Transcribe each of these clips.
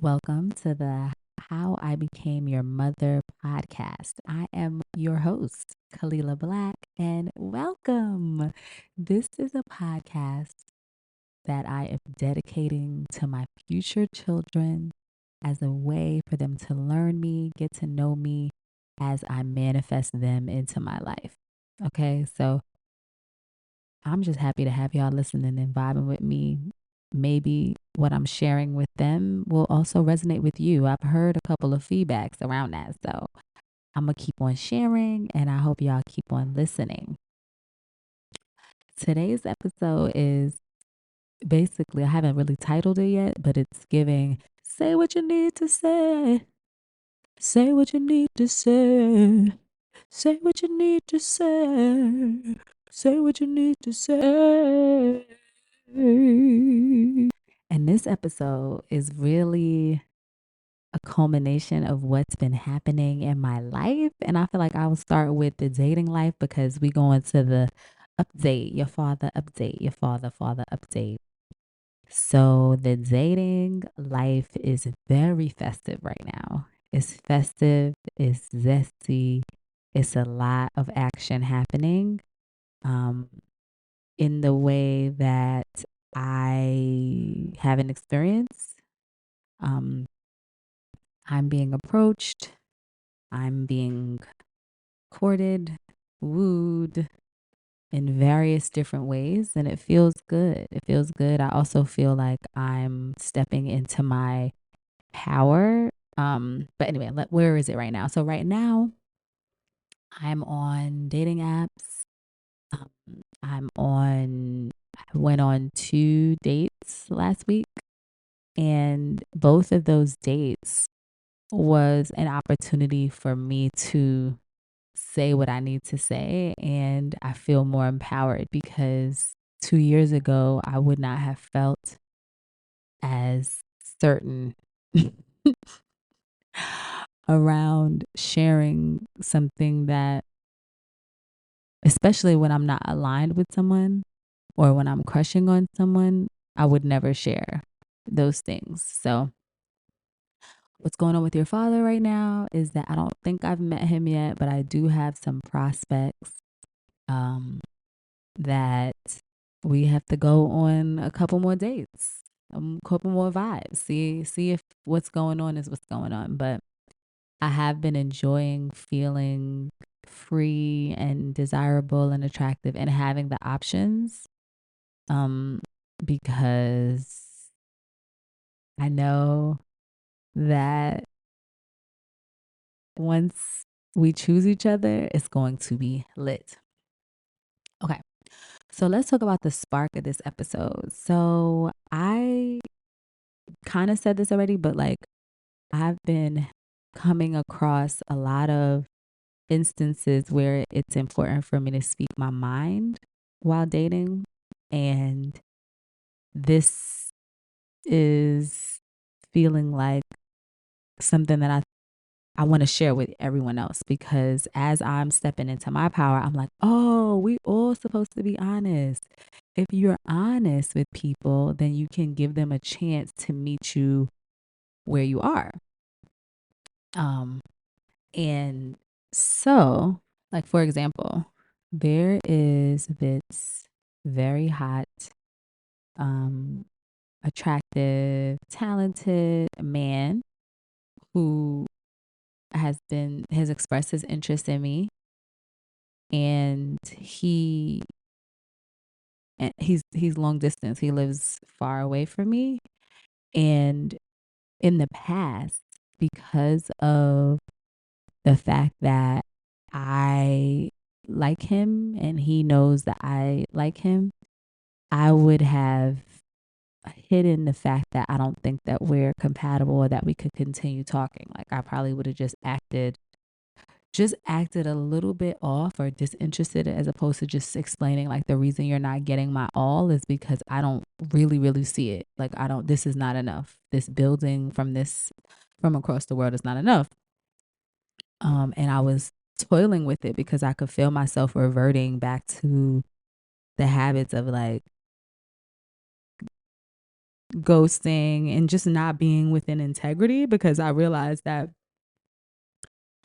Welcome to the How I Became Your Mother podcast. I am your host, Kalila Black, and welcome. This is a podcast that I am dedicating to my future children as a way for them to learn me, get to know me as I manifest them into my life. Okay, so I'm just happy to have y'all listening and vibing with me. Maybe what I'm sharing with them will also resonate with you. I've heard a couple of feedbacks around that. So I'm going to keep on sharing and I hope y'all keep on listening. Today's episode is basically, I haven't really titled it yet, but it's giving say what you need to say. Say what you need to say. Say what you need to say. Say what you need to say. And this episode is really a culmination of what's been happening in my life. And I feel like I will start with the dating life because we go into the update, your father update, your father update. So the dating life is very festive right now. It's festive, it's zesty, it's a lot of action happening. In the way that I haven't experienced. Um, I'm being approached, I'm being courted, wooed in various different ways, and it feels good. It feels good. I also feel like I'm stepping into my power. But anyway, where is it right now? So right now, I'm on dating apps. Um, I went on 2 dates last week, and both of those dates was an opportunity for me to say what I need to say. And I feel more empowered because 2 years ago, I would not have felt as certain around sharing something that, especially when I'm not aligned with someone or when I'm crushing on someone, I would never share those things. So, what's going on with your father right now is that I don't think I've met him yet, but I do have some prospects um, that we have to go on a couple more dates, a couple more vibes. See if what's going on is what's going on. But I have been enjoying feeling free and desirable and attractive and having the options um, because I know that once we choose each other, it's going to be lit. Okay. So let's talk about the spark of this episode. So I kind of said this already, but like I've been coming across a lot of instances where it's important for me to speak my mind while dating. And this is feeling like something that I want to share with everyone else because as I'm stepping into my power, I'm like, oh, we all supposed to be honest. If you're honest with people, then you can give them a chance to meet you where you are. Um, and so, like for example, there is this very hot, um, attractive, talented man who has expressed his interest in me, and he's long distance. He lives far away from me, and in the past, because of the fact that I like him and he knows that I like him, I would have hidden the fact that I don't think that we're compatible or that we could continue talking. Like I probably would have just acted a little bit off or disinterested as opposed to just explaining like the reason you're not getting my all is because I don't really see it. Like this is not enough. This building from across the world is not enough. And I was toiling with it because I could feel myself reverting back to the habits of like ghosting and just not being within integrity, because I realized that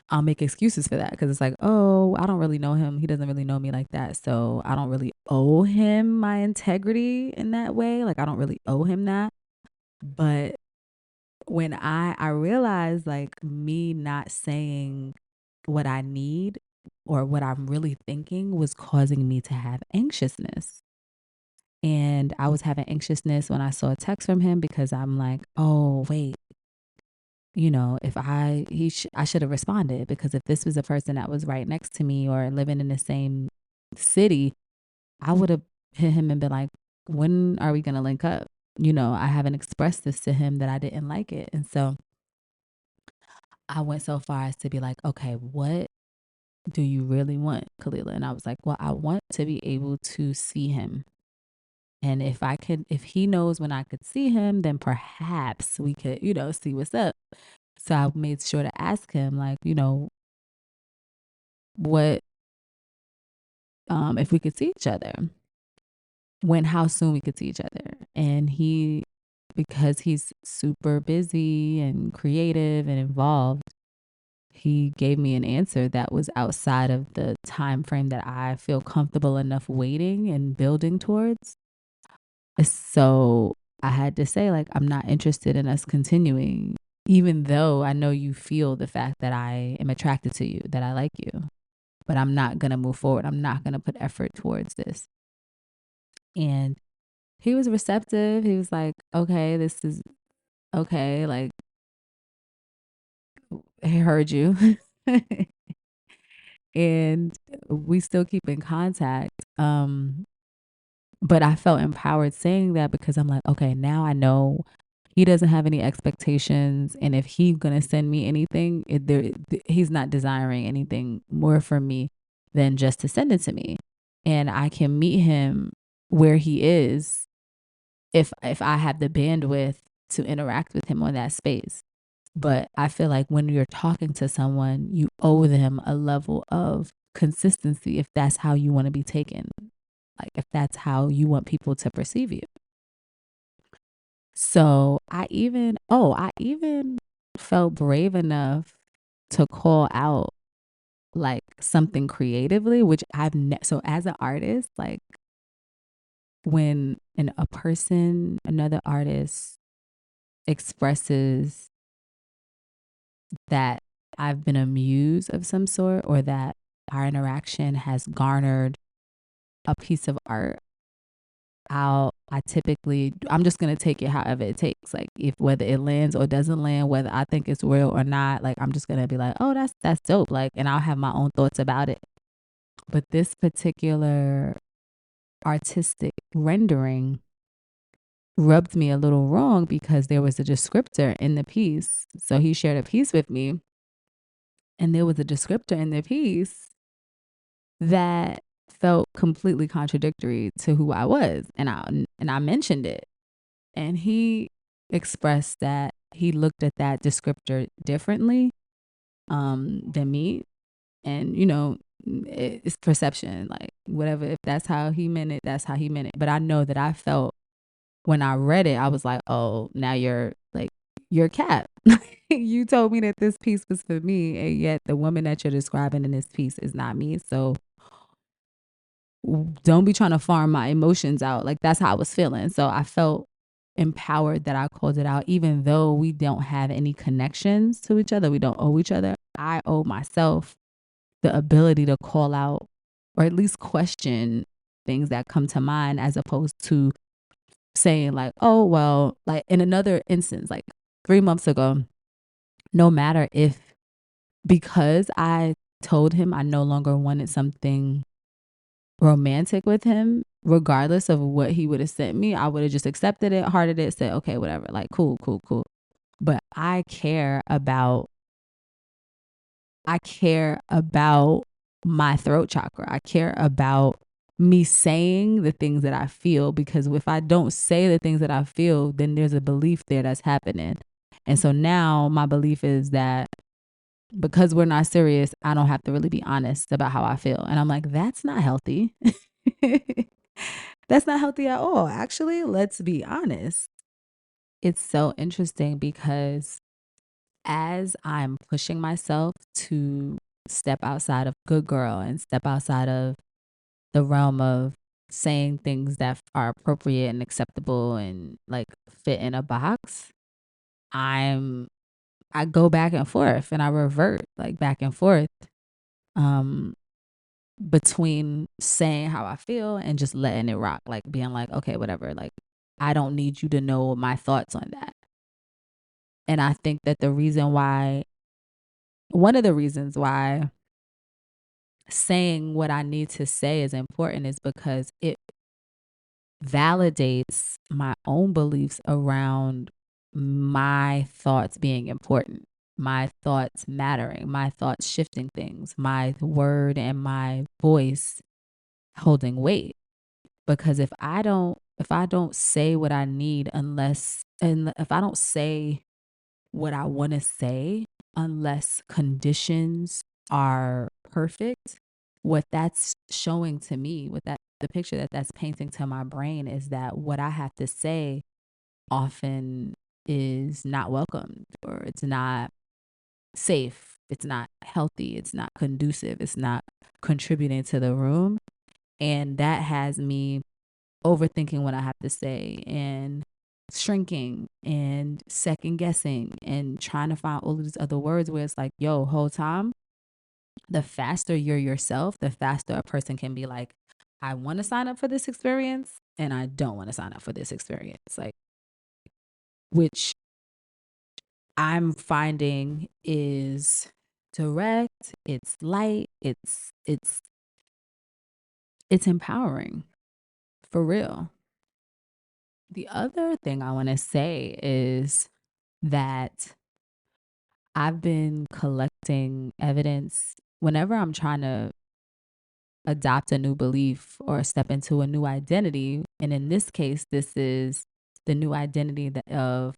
I'll make excuses for that because it's like, oh, I don't really know him. He doesn't really know me like that. So I don't really owe him my integrity in that way. Like, I don't really owe him that. But when I realized, like, me not saying what I need or what I'm really thinking was causing me to have anxiousness. And I was having anxiousness when I saw a text from him because I'm like, oh, wait, if I should have responded, because if this was a person that was right next to me or living in the same city, I would have hit him and been like, when are we going to link up? I haven't expressed this to him that I didn't like it. And so I went so far as to be like, okay, what do you really want, Kalila? And I was like, well, I want to be able to see him. And if he knows when I could see him, then perhaps we could, see what's up. So I made sure to ask him, like, what, if we could see each other, how soon we could see each other. And because he's super busy and creative and involved, he gave me an answer that was outside of the time frame that I feel comfortable enough waiting and building towards. So I had to say, like, I'm not interested in us continuing, even though I know you feel the fact that I am attracted to you, that I like you, but I'm not going to move forward. I'm not going to put effort towards this. And he was receptive. He was like, okay, this is okay. Like, I heard you. And we still keep in contact. But I felt empowered saying that because I'm like, okay, now I know he doesn't have any expectations. And if he's going to send me anything, he's not desiring anything more from me than just to send it to me. And I can meet him where he is if I have the bandwidth to interact with him on that space. But I feel like when you're talking to someone, you owe them a level of consistency if that's how you want to be taken. Like, if that's how you want people to perceive you. So I even felt brave enough to call out like something creatively, which so as an artist, like when another artist expresses that I've been a muse of some sort, or that our interaction has garnered a piece of art, I'm just gonna take it however it takes. Like, if whether it lands or doesn't land, whether I think it's real or not, like I'm just gonna be like, oh, that's dope. Like, and I'll have my own thoughts about it. But this particular artistic rendering rubbed me a little wrong because there was a descriptor in the piece. So he shared a piece with me, and there was a descriptor in the piece that felt completely contradictory to who I was. And I mentioned it. And he expressed that he looked at that descriptor differently than me. And, it's perception. Like, whatever, if that's how he meant it, that's how he meant it. But I know that I felt when I read it, I was like, oh, now you're cap. You told me that this piece was for me, and yet the woman that you're describing in this piece is not me. So don't be trying to farm my emotions out. Like, that's how I was feeling. So I felt empowered that I called it out, even though we don't have any connections to each other. We don't owe each other. I owe myself the ability to call out or at least question things that come to mind, as opposed to saying like, oh, well, like in another instance, like 3 months ago, no matter if, because I told him I no longer wanted something romantic with him, regardless of what he would have sent me, I would have just accepted it, hearted it, said, okay, whatever, like, cool, cool, cool. But I care about my throat chakra. I care about me saying the things that I feel, because if I don't say the things that I feel, then there's a belief there that's happening. And so now my belief is that because we're not serious, I don't have to really be honest about how I feel. And I'm like, that's not healthy. That's not healthy at all. Actually, let's be honest. it's so interesting because as I'm pushing myself to step outside of good girl and step outside of the realm of saying things that are appropriate and acceptable and like fit in a box, I'm I go back and forth and I revert like back and forth um between saying how I feel and just letting it rock, like being like, okay, whatever, like I don't need you to know my thoughts on that. And I think that one of the reasons why saying what I need to say is important is because it validates my own beliefs around my thoughts being important, my thoughts mattering, my thoughts shifting things, my word and my voice holding weight. Because if I don't say what I need unless and if I don't say what I want to say unless conditions are perfect, what that's showing to me, what that the picture that that's painting to my brain is that what I have to say often is not welcomed or it's not safe, it's not healthy, it's not conducive, it's not contributing to the room. And that has me overthinking what I have to say and shrinking and second guessing and trying to find all of these other words where it's like, yo, whole time, the faster you're yourself, the faster a person can be like, I want to sign up for this experience and I don't want to sign up for this experience. Like, which I'm finding is direct, it's light, it's empowering for real. The other thing I want to say is that I've been collecting evidence whenever I'm trying to adopt a new belief or step into a new identity. And in this case, this is the new identity of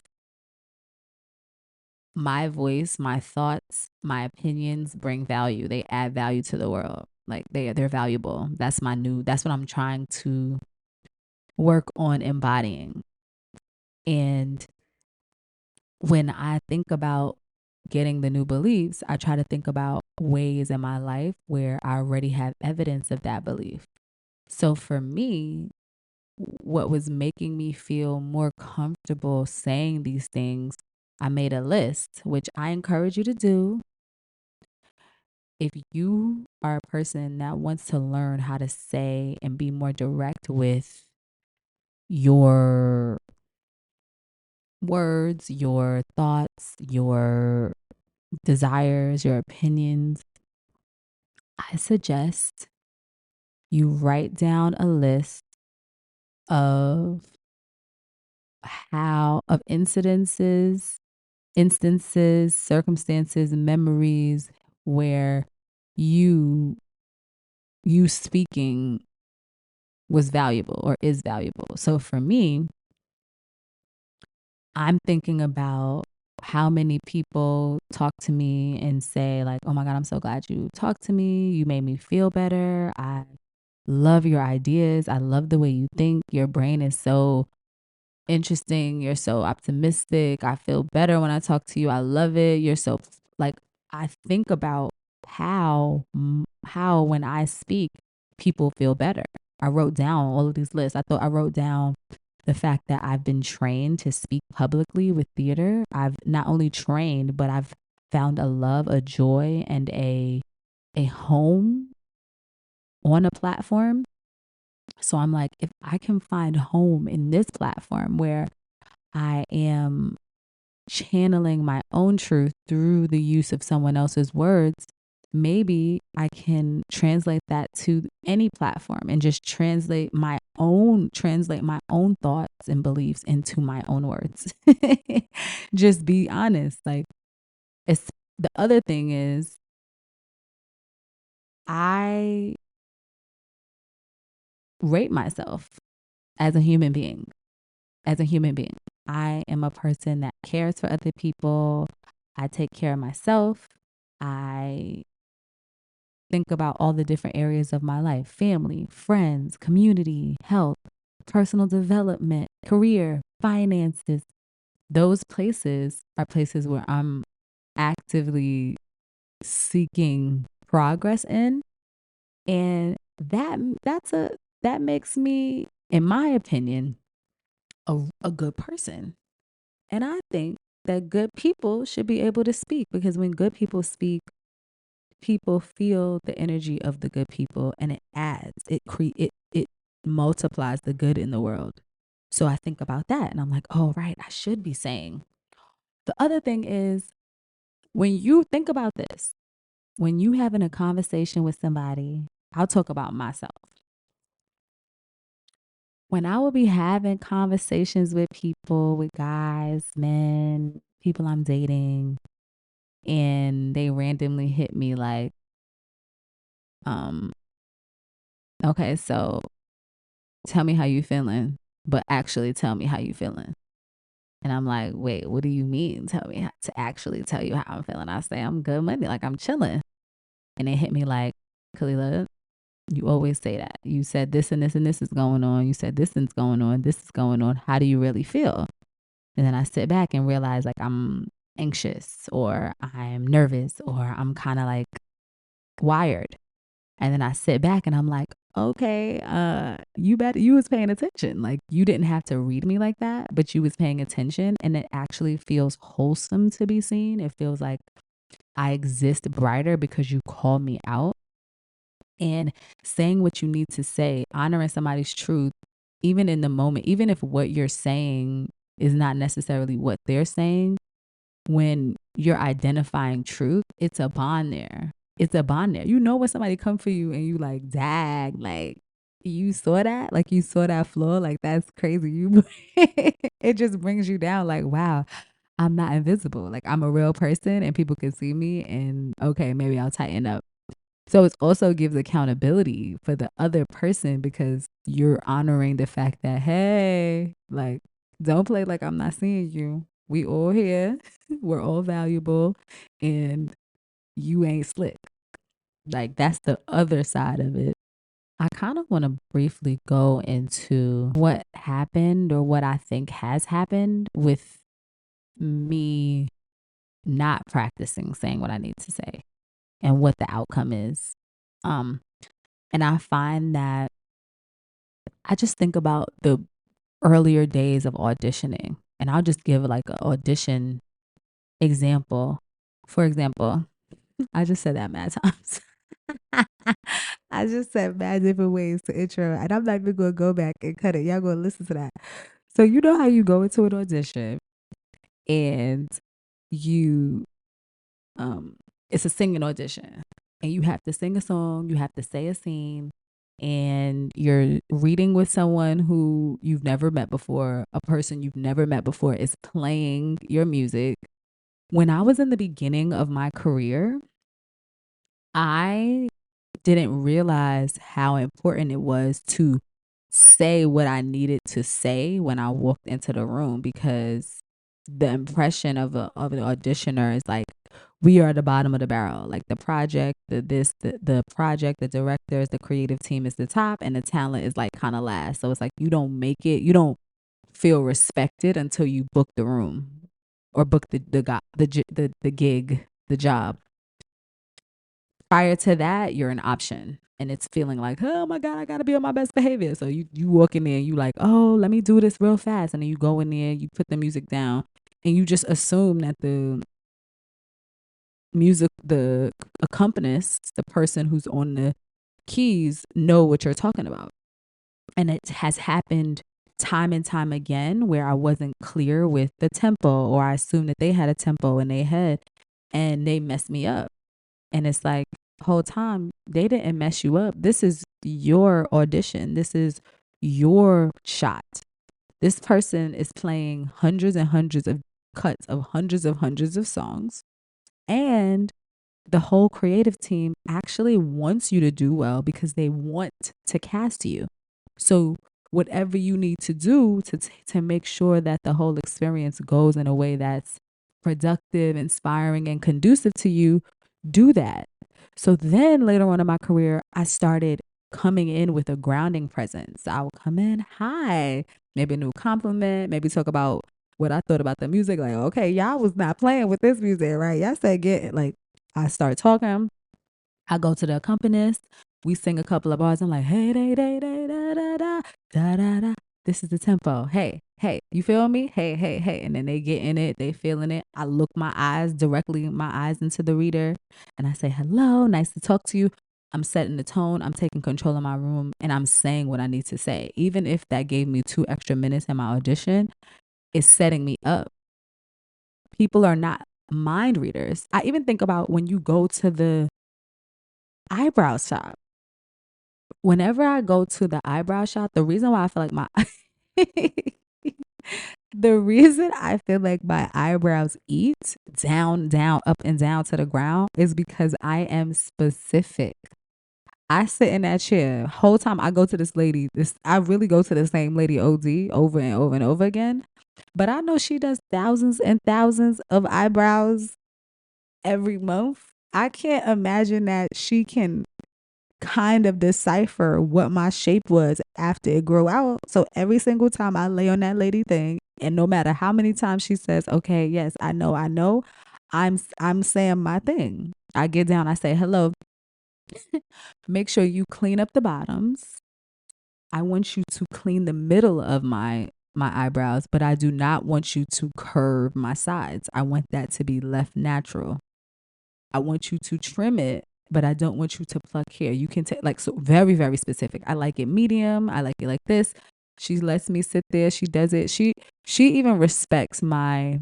my voice, my thoughts, my opinions bring value. They add value to the world. Like they're valuable. That's what I'm trying to work on embodying. And when I think about getting the new beliefs, I try to think about ways in my life where I already have evidence of that belief. So for me, what was making me feel more comfortable saying these things, I made a list, which I encourage you to do. If you are a person that wants to learn how to say and be more direct with your words, your thoughts, your desires, your opinions, I suggest you write down a list of circumstances, memories where you you speaking was valuable or is valuable. So for me, I'm thinking about how many people talk to me and say like, "Oh my god, I'm so glad you talked to me. You made me feel better. I love your ideas. I love the way you think. Your brain is so interesting. You're so optimistic. I feel better when I talk to you. I love it. You're so like I think about how when I speak, people feel better. I wrote down all of these lists. I wrote down the fact that I've been trained to speak publicly with theater. I've not only trained, but I've found a love, a joy, and a home on a platform. So I'm like, if I can find home in this platform where I am channeling my own truth through the use of someone else's words, maybe I can translate that to any platform and just translate my own thoughts and beliefs into my own words. Just be honest. Like it's the other thing is I rate myself as a human being. As a human being, I am a person that cares for other people. I take care of myself. I think about all the different areas of my life: family, friends, community, health, personal development, career, finances. those places are places where I'm actively seeking progress in. And that makes me, in my opinion, a good person. And I think that good people should be able to speak, because when good people speak, people feel the energy of the good people, and it multiplies the good in the world. So I think about that and I'm like, oh right, I should be saying. The other thing is, when you think about this, when you having a conversation with somebody, I'll talk about myself. When I will be having conversations with people, with guys, men, people I'm dating, and they randomly hit me like, um, okay, so tell me how you feeling, but actually tell me how you feeling. And I'm like, wait, what do you mean? Tell me how, to actually tell you how I'm feeling. I say, I'm good money, like I'm chilling. And they hit me like, Kalila, you always say that. You said this and this and this is going on. You said this is going on. This is going on. How do you really feel? And then I sit back and realize like I'm anxious, or I'm nervous, or I'm kind of like wired. And then I sit back and I'm like, okay, you was paying attention. Like, you didn't have to read me like that, but you was paying attention, and it actually feels wholesome to be seen. It feels like I exist brighter because you called me out. And saying what you need to say, honoring somebody's truth, even in the moment, even if what you're saying is not necessarily what they're saying, when you're identifying truth, it's a bond there. It's a bond there. You know when somebody come for you and you like, dag, like you saw that? Like you saw that flaw? Like that's crazy. You it just brings you down like, wow, I'm not invisible. Like I'm a real person and people can see me, and okay, maybe I'll tighten up. So it also gives accountability for the other person, because you're honoring the fact that, hey, like, don't play like I'm not seeing you. We all here. We're all valuable, and you ain't slick. Like, that's the other side of it. I kind of want to briefly go into what happened, or what I think has happened with me not practicing saying what I need to say, and what the outcome is. Um, and I find that I just think about the earlier days of auditioning, and I'll just give like an audition example. For example, I just said that mad times. I just said mad different ways to intro, and I'm not even gonna go back and cut it. Y'all gonna listen to that. So you know how you go into an audition and you um it's a singing audition, and you have to sing a song, you have to say a scene, and you're reading with someone who you've never met before. A person you've never met before is playing your music. When I was in the beginning of my career, I didn't realize how important it was to say what I needed to say when I walked into the room, because the impression of an auditioner is like, we are at the bottom of the barrel. Like the project, the project, the directors, the creative team is the top, and the talent is like kind of last. So it's like you don't make it, you don't feel respected until you book the room, or book the gig, the job. Prior to that, you're an option, and it's feeling like, oh my God, I gotta be on my best behavior. So you walk in there and you like, oh, let me do this real fast. And then you go in there, you put the music down, and you just assume that the music, the accompanist, the person who's on the keys, know what you're talking about. And it has happened time and time again where I wasn't clear with the tempo, or I assumed that they had a tempo in their head, and they messed me up. And it's like, whole time they didn't mess you up. This is your audition. This is your shot. This person is playing hundreds and hundreds of cuts of hundreds of songs. And the whole creative team actually wants you to do well, because they want to cast you. So whatever you need to do to make sure that the whole experience goes in a way that's productive, inspiring, and conducive to you, do that. So then later on in my career, I started coming in with a grounding presence. I would come in, hi, maybe a new compliment, maybe talk about what I thought about the music. Like, okay, y'all was not playing with this music, right? Y'all said get like I start talking. I go to the accompanist. We sing a couple of bars. I'm like, hey, day, day, day, da, da, da, da, da, da. This is the tempo. Hey, hey, you feel me? Hey, hey, hey. And then they get in it. They feeling it. I look my eyes into the reader. And I say, hello, nice to talk to you. I'm setting the tone. I'm taking control of my room. And I'm saying what I need to say. Even if that gave me 2 extra minutes in my audition, it's setting me up. People are not mind readers. I even think about when you go to the eyebrow shop. Whenever I go to the eyebrow shop, the reason why I feel like my the reason I feel like my eyebrows eat down, down, up and down to the ground is because I am specific. I sit in that chair whole time I go to this lady. I really go to the same lady OD over and over and over again. But I know she does thousands and thousands of eyebrows every month. I can't imagine that she can kind of decipher what my shape was after it grew out. So every single time I lay on that lady thing, and no matter how many times she says, okay, yes, I know, I'm saying my thing. I get down, I say, hello, make sure you clean up the bottoms. I want you to clean the middle of my eyebrows, but I do not want you to curve my sides. I want that to be left natural. I want you to trim it, but I don't want you to pluck hair. You can take like, so very, very specific. I like it medium. I like it like this. She lets me sit there. She does it. She even respects what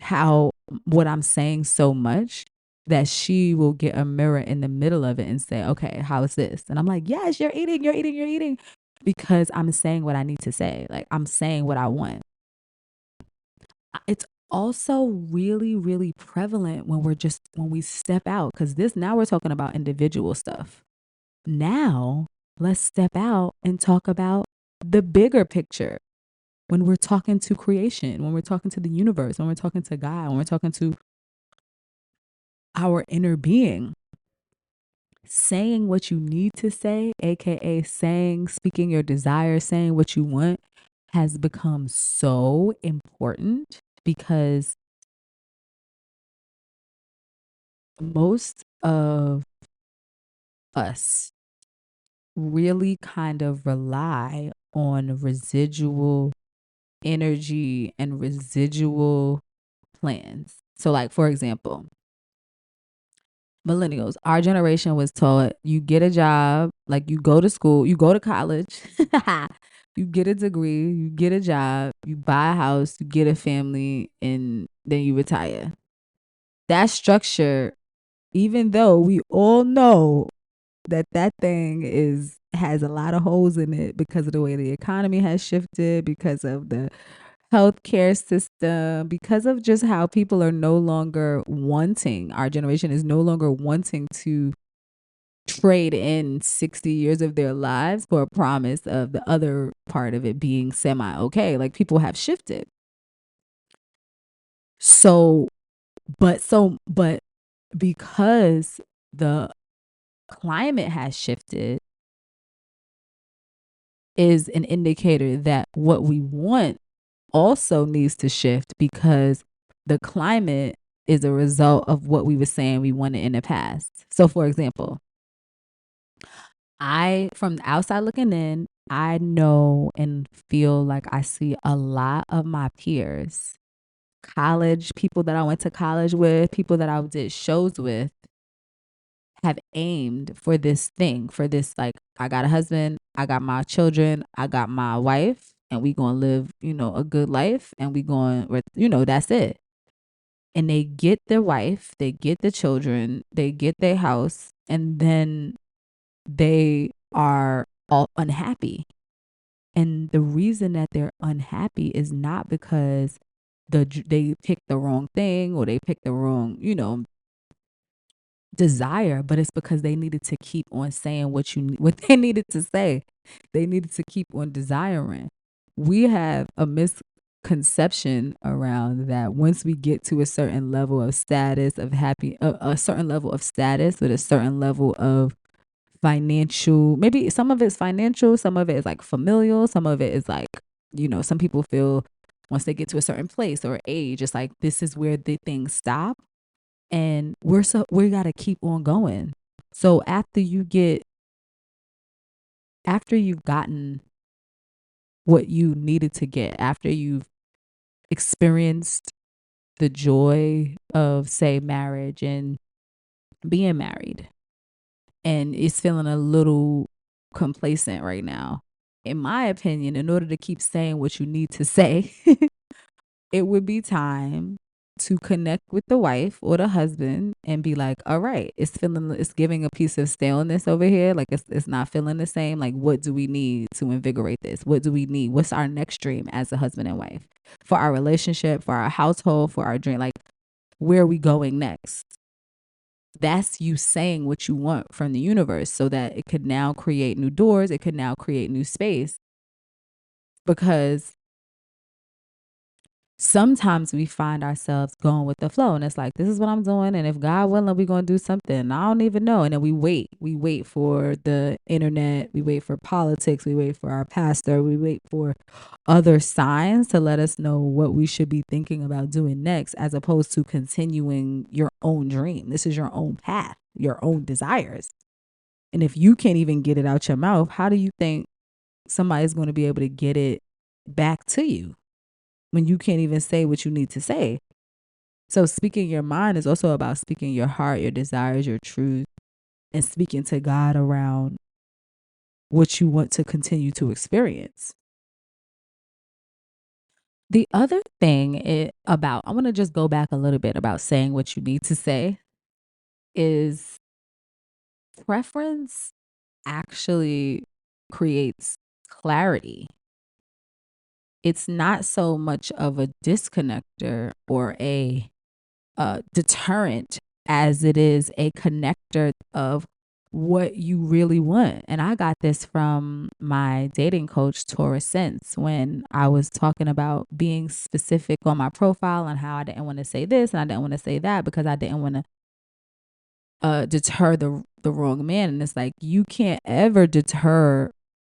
I'm saying so much that she will get a mirror in the middle of it and say, okay, how is this? And I'm like, yes, you're eating. Because I'm saying what I need to say. Like, I'm saying what I want. It's also really, really prevalent when we step out, because now we're talking about individual stuff. Now let's step out and talk about the bigger picture. When we're talking to creation, when we're talking to the universe, when we're talking to God, when we're talking to our inner being, saying what you need to say, aka speaking your desire, saying what you want, has become so important because most of us really kind of rely on residual energy and residual plans. So, like, for example, millennials, our generation was taught you get a job, like you go to school, you go to college, you get a degree, you get a job, you buy a house, you get a family, and then you retire. That structure, even though we all know that thing has a lot of holes in it because of the way the economy has shifted, because of the healthcare system, because of just how people are no longer wanting, our generation is no longer wanting to trade in 60 years of their lives for a promise of the other part of it being semi okay. Like, people have shifted. So, but because the climate has shifted, is an indicator that what we want also needs to shift, because the climate is a result of what we were saying we wanted in the past. So, for example, from the outside looking in, I know and feel like I see a lot of my peers, college people that I went to college with, people that I did shows with, have aimed for this thing, for this, like, I got a husband, I got my children, I got my wife, and we gonna live, a good life, and we going, that's it. And they get their wife, they get the children, they get their house, and then they are all unhappy. And the reason that they're unhappy is not because they picked the wrong thing or they picked the wrong, desire, but it's because they needed to keep on saying what they needed to say. They needed to keep on desiring. We have a misconception around that once we get to a certain level of status of a certain level of status with a certain level of financial, maybe some of it's financial, some of it is like familial, some of it is like, some people feel once they get to a certain place or age, it's like this is where the things stop, and we got to keep on going. So after you've gotten what you needed to get, after you've experienced the joy of, say, marriage and being married, and it's feeling a little complacent right now, in my opinion, in order to keep saying what you need to say, it would be time to connect with the wife or the husband and be like, all right, it's giving a piece of staleness over here. Like it's not feeling the same. Like, what do we need to invigorate this? What do we need? What's our next dream as a husband and wife for our relationship, for our household, for our dream? Like, where are we going next? That's you saying what you want from the universe so that it could now create new doors. It could now create new space, because sometimes we find ourselves going with the flow, and it's like, this is what I'm doing, and if God willing, we're going to do something. I don't even know. And then we wait for the internet, we wait for politics, we wait for our pastor, we wait for other signs to let us know what we should be thinking about doing next, as opposed to continuing your own dream. This is your own path, your own desires. And if you can't even get it out your mouth, how do you think somebody's going to be able to get it back to you when you can't even say what you need to say? So speaking your mind is also about speaking your heart, your desires, your truth, and speaking to God around what you want to continue to experience. The other thing I want to just go back a little bit about saying what you need to say, is preference actually creates clarity. It's not so much of a disconnector or a deterrent as it is a connector of what you really want. And I got this from my dating coach, Taurus Sense, when I was talking about being specific on my profile and how I didn't want to say this and I didn't want to say that because I didn't want to deter the wrong man. And it's like, you can't ever deter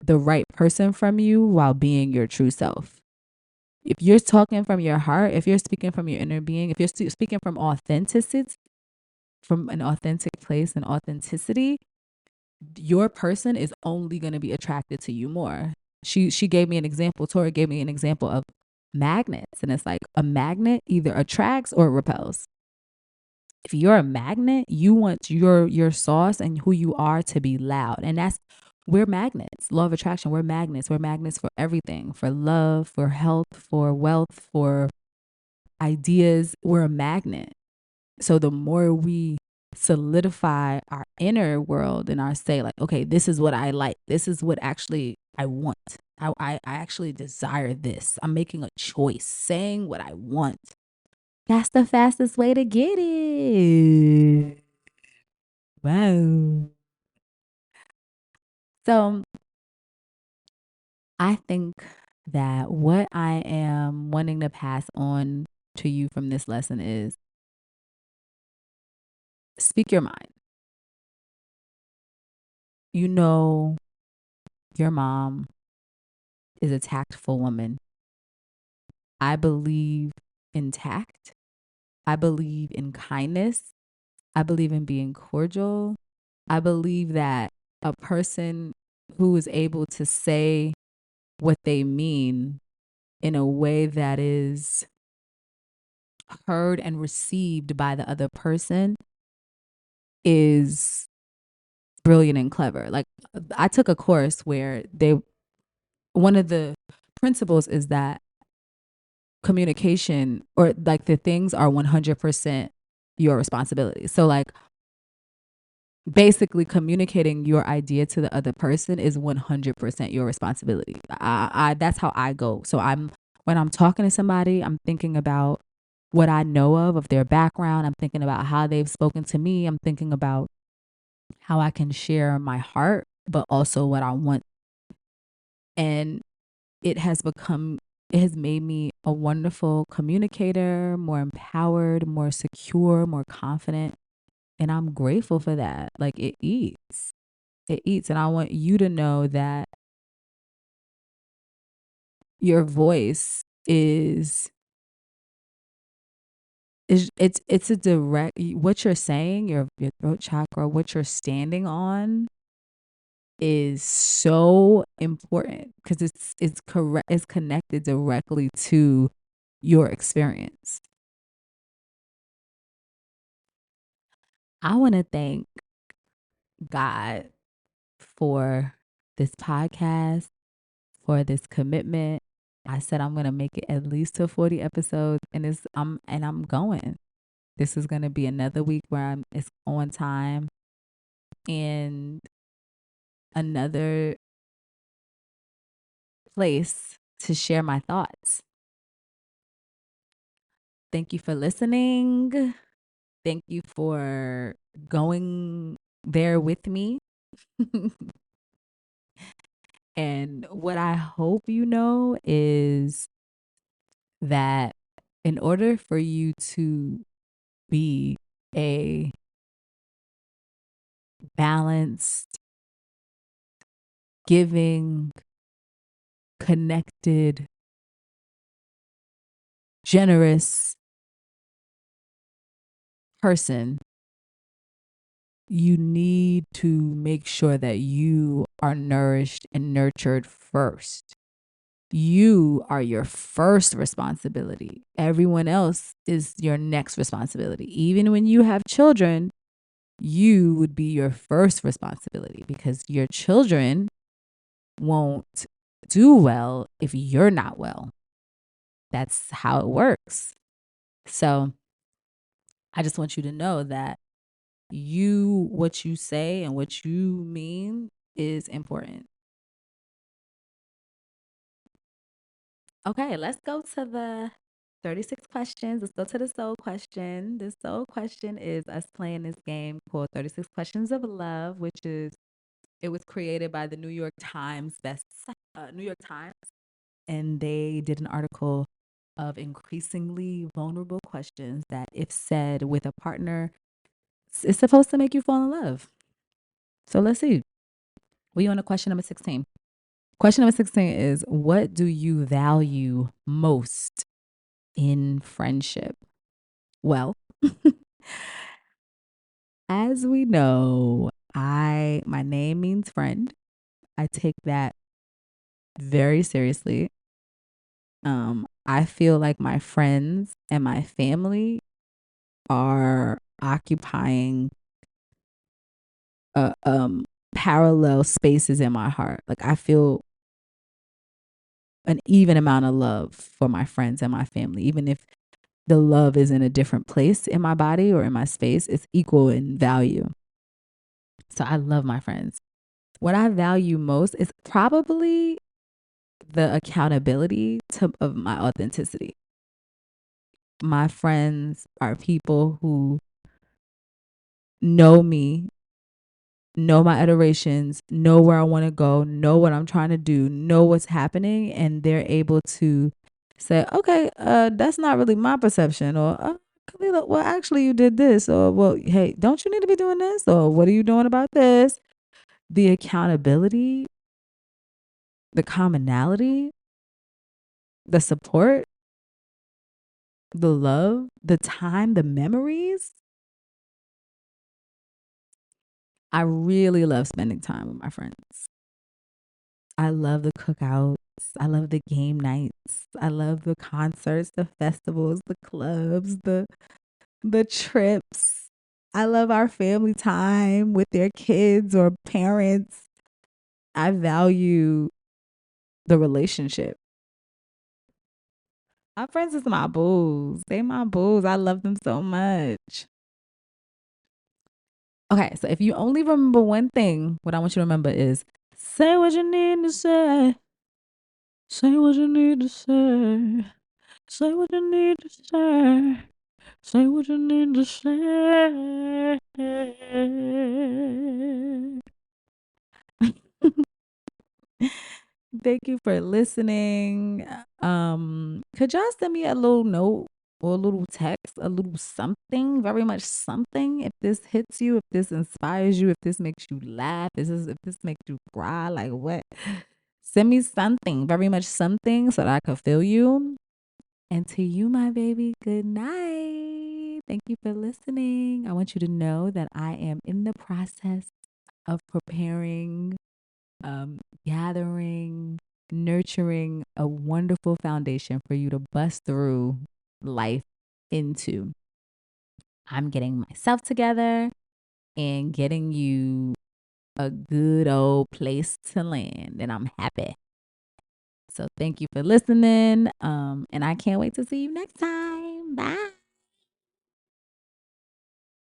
the right person from you while being your true self. If you're talking from your heart, if you're speaking from your inner being, if you're speaking from authenticity, from an authentic place and authenticity, your person is only going to be attracted to you more. She gave me an example. Tori gave me an example of magnets, and it's like a magnet either attracts or repels. If you're a magnet, you want your sauce and who you are to be loud, and we're magnets. Law of attraction. We're magnets. We're magnets for everything, for love, for health, for wealth, for ideas. We're a magnet. So the more we solidify our inner world and our say, like, okay, this is what I like. This is what actually I want. I actually desire this. I'm making a choice, saying what I want. That's the fastest way to get it. Wow. So I think that what I am wanting to pass on to you from this lesson is speak your mind. You know, your mom is a tactful woman. I believe in tact. I believe in kindness. I believe in being cordial. I believe that a person who is able to say what they mean in a way that is heard and received by the other person is brilliant and clever. Like, I took a course where one of the principles is that communication, or like, the things are 100% your responsibility. So like, basically communicating your idea to the other person is 100% your responsibility. I that's how I go. So when I'm talking to somebody, I'm thinking about what I know of their background. I'm thinking about how they've spoken to me. I'm thinking about how I can share my heart, but also what I want. And it has made me a wonderful communicator, more empowered, more secure, more confident. And I'm grateful for that. Like, it eats. It eats. And I want you to know that your voice is it's a direct what you're saying, your throat chakra, what you're standing on is so important because it's correct, it's connected directly to your experience. I want to thank God for this podcast, for this commitment. I said I'm gonna make it at least to 40 episodes, and I'm going. This is gonna be another week where it's on time, and another place to share my thoughts. Thank you for listening. Thank you for going there with me. And what I hope you know is that in order for you to be a balanced, giving, connected, generous person, you need to make sure that you are nourished and nurtured first. You are your first responsibility. Everyone else is your next responsibility. Even when you have children, you would be your first responsibility because your children won't do well if you're not well. That's how it works. So I just want you to know that what you say and what you mean is important. Okay, let's go to the 36 questions. Let's go to the soul question. The soul question is us playing this game called 36 Questions of Love, it was created by the New York Times New York Times, and they did an article of increasingly vulnerable questions that, if said with a partner, is supposed to make you fall in love. So let's see. We on to question number 16. Question number 16 is, what do you value most in friendship? Well, as we know, my name means friend. I take that very seriously. I feel like my friends and my family are occupying parallel spaces in my heart. Like I feel an even amount of love for my friends and my family, even if the love is in a different place in my body or in my space, it's equal in value. So I love my friends. What I value most is probably the accountability of my authenticity. My friends are people who know me, know my iterations, know where I want to go, know what I'm trying to do, know what's happening, and they're able to say, okay, that's not really my perception, or Kalila, well, actually, you did this, or well, hey, don't you need to be doing this, or what are you doing about this? The accountability, the commonality, the support, the love, the time, the memories. I really love spending time with my friends. I love the cookouts. I love the game nights. I love the concerts, the festivals, the clubs, the trips. I love our family time with their kids or parents. I value the relationship. My friends is my booze. They my booze. I love them so much. Okay, so if you only remember one thing, what I want you to remember is say what you need to say. Say what you need to say. Say what you need to say. Say what you need to say. Thank you for listening. Could y'all send me a little note or a little text, a little something, very much something, if this hits you, if this inspires you, if this makes you laugh, if this makes you cry, like what? Send me something, very much something, so that I could feel you. And to you, my baby, good night. Thank you for listening. I want you to know that I am in the process of preparing, gathering, nurturing a wonderful foundation for you to bust through life into. I'm getting myself together and getting you a good old place to land, and I'm happy. So thank you for listening. And I can't wait to see you next time. Bye.